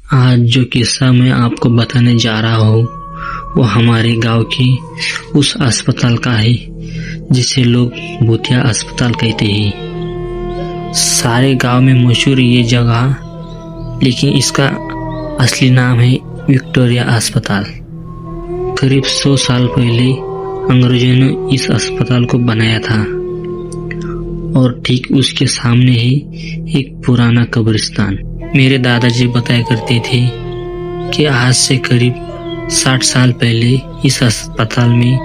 आज जो किस्सा मैं आपको बताने जा रहा हूँ वो हमारे गांव की उस अस्पताल का है जिसे लोग भूतिया अस्पताल कहते हैं। सारे गांव में मशहूर ये जगह, लेकिन इसका असली नाम है विक्टोरिया अस्पताल। करीब 100 साल पहले अंग्रेजों ने इस अस्पताल को बनाया था और ठीक उसके सामने ही एक पुराना कब्रिस्तान। मेरे दादाजी बताया करते थे कि आज से करीब 60 साल पहले इस अस्पताल में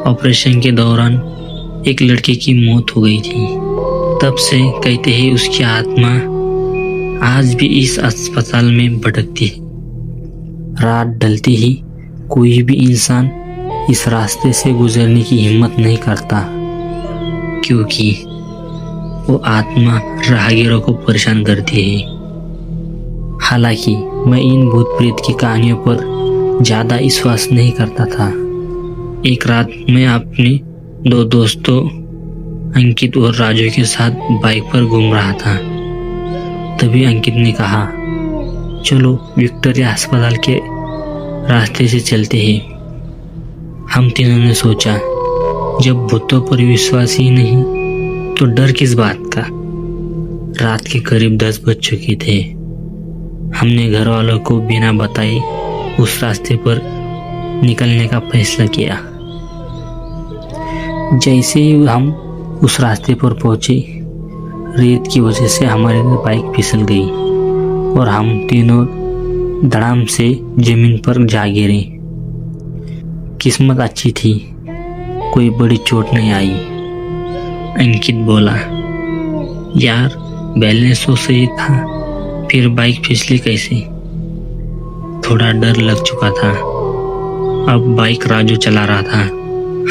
ऑपरेशन के दौरान एक लड़के की मौत हो गई थी। तब से कहते हैं उसकी आत्मा आज भी इस अस्पताल में भटकती है। रात ढलते ही कोई भी इंसान इस रास्ते से गुजरने की हिम्मत नहीं करता, क्योंकि वो आत्मा राहगीरों को परेशान करती है। हालांकि मैं इन भूत प्रेत की कहानियों पर ज्यादा विश्वास नहीं करता था। एक रात मैं अपने 2 दोस्तों अंकित और राजू के साथ बाइक पर घूम रहा था। तभी अंकित ने कहा, चलो विक्टोरिया अस्पताल के रास्ते से चलते हैं। हम तीनों ने सोचा, जब भूतों पर विश्वास ही नहीं तो डर किस बात का। रात के करीब 10 बज चुके थे। हमने घर वालों को बिना बताए उस रास्ते पर निकलने का फैसला किया। जैसे ही हम उस रास्ते पर पहुंचे, रेत की वजह से हमारी बाइक फिसल गई और हम तीनों धड़ाम से जमीन पर जा गिरे। किस्मत अच्छी थी, कोई बड़ी चोट नहीं आई। अंकित बोला, यार बैलेंस तो सही था, फिर बाइक फिसली कैसे। थोड़ा डर लग चुका था। अब बाइक राजू चला रहा था।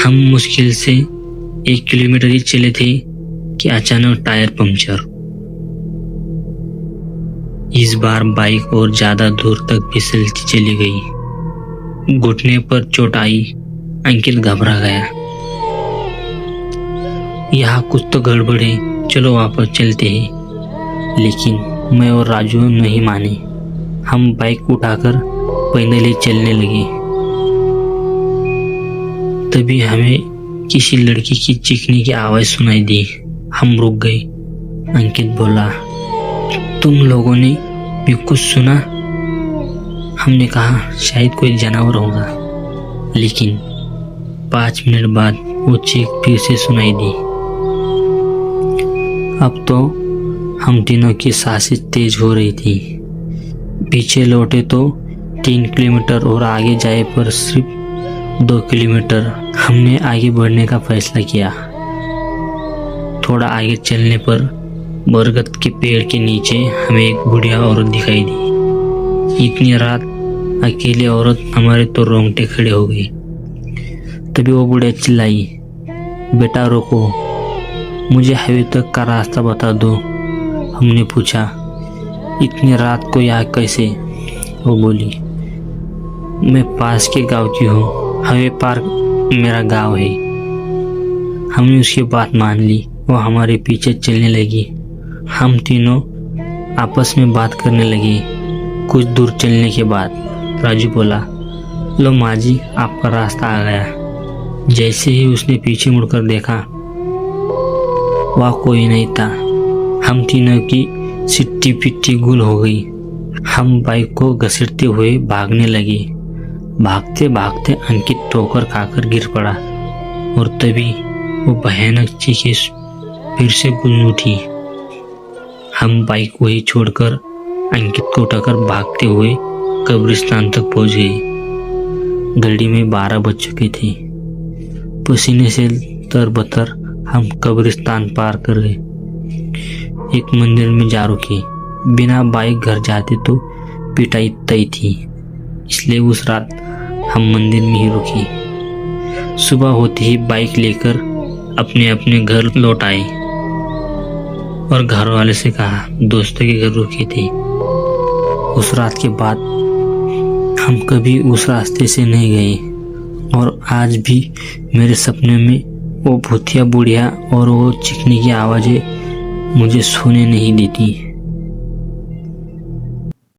हम मुश्किल से 1 किलोमीटर ही चले थे कि अचानक टायर पंक्चर। इस बार बाइक और ज्यादा दूर तक फिसलती चली गई। घुटने पर चोट आई। अंकित घबरा गया। यहाँ कुछ तो गड़बड़ है, चलो वापस चलते हैं। लेकिन मैं और राजू नहीं माने। हम बाइक उठाकर पैदल ही चलने लगे। तभी हमें किसी लड़की की चीखने की आवाज सुनाई दी। हम रुक गए। अंकित बोला, तुम लोगों ने भी कुछ सुना? हमने कहा, शायद कोई जानवर होगा। लेकिन 5 मिनट बाद वो चीख फिर से सुनाई दी। अब तो हम तीनों की सांसें तेज हो रही थी। पीछे लौटे तो 3 किलोमीटर और आगे जाए पर सिर्फ 2 किलोमीटर। हमने आगे बढ़ने का फैसला किया। थोड़ा आगे चलने पर बरगद के पेड़ के नीचे हमें एक बुढ़िया औरत दिखाई दी। इतनी रात अकेली औरत, हमारे तो रोंगटे खड़े हो गए। तभी वो बुढ़िया चिल्लाई, बेटा रोको, मुझे हाईवे तक का रास्ता बता दो। हमने पूछा, इतनी रात को यहाँ कैसे? वो बोली, मैं पास के गांव की हूँ, हाईवे पार मेरा गांव है। हमने उसकी बात मान ली। वो हमारे पीछे चलने लगी। हम तीनों आपस में बात करने लगे। कुछ दूर चलने के बाद राजू बोला, लो माँ जी, आपका रास्ता आ गया। जैसे ही उसने पीछे मुड़कर देखा, वहाँ कोई नहीं था। हम तीनों की सिट्टी पिट्टी गुल हो गई। हम बाइक को घसीटते हुए भागने लगे। भागते भागते अंकित ठोकर खाकर गिर पड़ा और तभी वो भयानक चीखें फिर से गूंज उठी। हम बाइक वही छोड़कर अंकित को उठाकर भागते हुए कब्रिस्तान तक पहुंच गए। घड़ी में 12 बज चुके थे। पसीने से तरबतर हम कब्रिस्तान पार कर गए। एक मंदिर में जा रुके। बिना बाइक घर जाते तो पिटाई तय थी, इसलिए उस रात हम मंदिर में ही रुके। सुबह होते ही बाइक लेकर अपने अपने घर लौट आए और घर वाले से कहा, दोस्तों के घर रुके थे। उस रात के बाद हम कभी उस रास्ते से नहीं गए और आज भी मेरे सपने में वो भूतिया बुढ़िया और वो चीखने की आवाजें मुझे सोने नहीं देती।